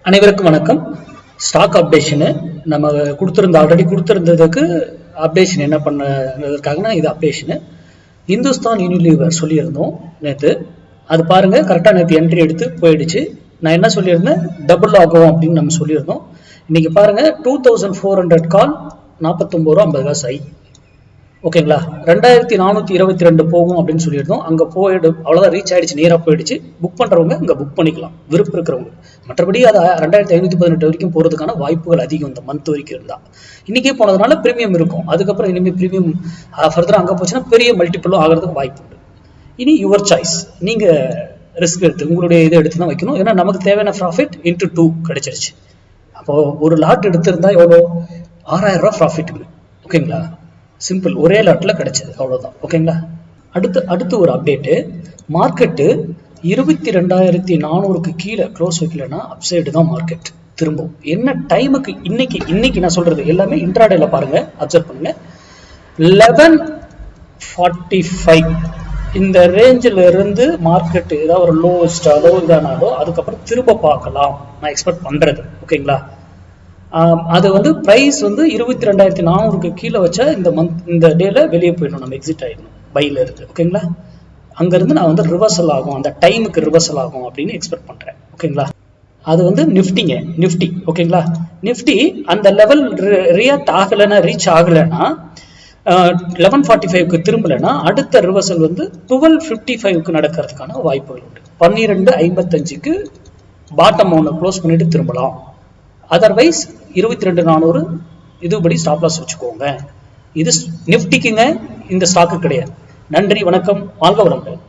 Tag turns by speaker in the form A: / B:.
A: அனைவருக்கும் வணக்கம். Stock updation நம்ம ஆல்ரெடி கொடுத்துருந்ததுக்கு அப்டேஷன் என்ன பண்ணதுக்காக இது அப்டேஷனு. இந்துஸ்தான் யூனிலீவர் சொல்லியிருந்தோம் நேற்று. அது பாருங்க, கரெக்டாக நேற்று என்ட்ரி எடுத்து போயிடுச்சு. நான் என்ன சொல்லியிருந்தேன், டபுள் ஆகும் அப்படின்னு நம்ம சொல்லியிருந்தோம். இன்னைக்கு பாருங்க 2400 கால் 49 ரூபா 50 காசு. ஓகேங்களா, 2422 போகும் அப்படின்னு சொல்லியிருந்தோம். அங்கே போயிடும், அவ்வளோதான், ரீச் ஆயிடுச்சு, நேராக போயிடுச்சு. புக் பண்ணுறவங்க இங்கே புக் பண்ணிக்கலாம், விருப்பம் இருக்கிறவங்க. மற்றபடி அது 2518 வரைக்கும் போகிறதுக்கான வாய்ப்புகள் அதிகம் இந்த மந்த் வரைக்கும் இருந்தால். இன்றைக்கே போனதுனால ப்ரீமியம் இருக்கும். அதுக்கப்புறம் இனிமேல் ப்ரீமியம் ஃபர்தராக அங்கே போச்சுன்னா பெரிய மல்டிபிளும் ஆகிறதுக்கு வாய்ப்பு உண்டு. இனி யுவர் சாய்ஸ், நீங்கள் ரிஸ்க் எடுத்து உங்களுடைய இதை எடுத்து தான் வைக்கணும். ஏன்னா நமக்கு தேவையான ப்ராஃபிட் × 2 கிடைச்சிருச்சு. அப்போது ஒரு லாட் எடுத்திருந்தா எவ்வளோ, 6000 ரூபா ப்ராஃபிட். ஓகேங்களா, சிம்பிள், ஒரே லாட்டில் கிடைச்சது, அவ்வளோதான். ஓகேங்களா, அடுத்து ஒரு அப்டேட்டு. மார்க்கெட்டு 22,400க்கு கீழே க்ளோஸ் வைக்கலன்னா அப்சைடு தான் மார்க்கெட். திரும்பவும் என்ன டைமுக்கு இன்னைக்கு நான் சொல்றது எல்லாமே இன்ட்ராடேல பாருங்க, அப்சர்வ் பண்ணுங்க. 11:45 இந்த ரேஞ்சில் இருந்து மார்க்கெட் ஏதாவது ஒரு லோஸ்டாலோ இதானாலோ அதுக்கப்புறம் திரும்ப பார்க்கலாம் நான் எக்ஸ்பெக்ட் பண்றது. ஓகேங்களா, அது ப்ரைஸ் 22,400க்கு கீழே வச்சா இந்த டேல வெளியே போயிடணும், நம்ம எக்ஸிட் ஆயிடணும் பையில இருக்கு. ஓகேங்களா, அங்கிருந்து நான் ரிவர்சல் ஆகும், அந்த டைமுக்கு ரிவர்சல் ஆகும் அப்படின்னு எக்ஸ்பெக்ட் பண்றேன். ஓகேங்களா, அது நிஃப்டி. ஓகேங்களா, நிஃப்டி அந்த லெவல் ரியாக்ட் ஆகலைன்னா, ரீச் ஆகலைன்னா, 11:45க்கு திரும்பலைன்னா அடுத்த ரிவர்சல் 12:55க்கு நடக்கிறதுக்கான வாய்ப்புகள் உண்டு. 12:55க்கு பாட்டம் ஒன்று க்ளோஸ் பண்ணிட்டு திரும்பலாம். அதர்வைஸ் 22,400 இதுபடி ஸ்டாப் லாஸ் வச்சுக்கோங்க. இது நிஃப்டிக்குங்க, இந்த ஸ்டாக்கு கிடையாது. நன்றி, வணக்கம், வாழ்க வளமுடன்.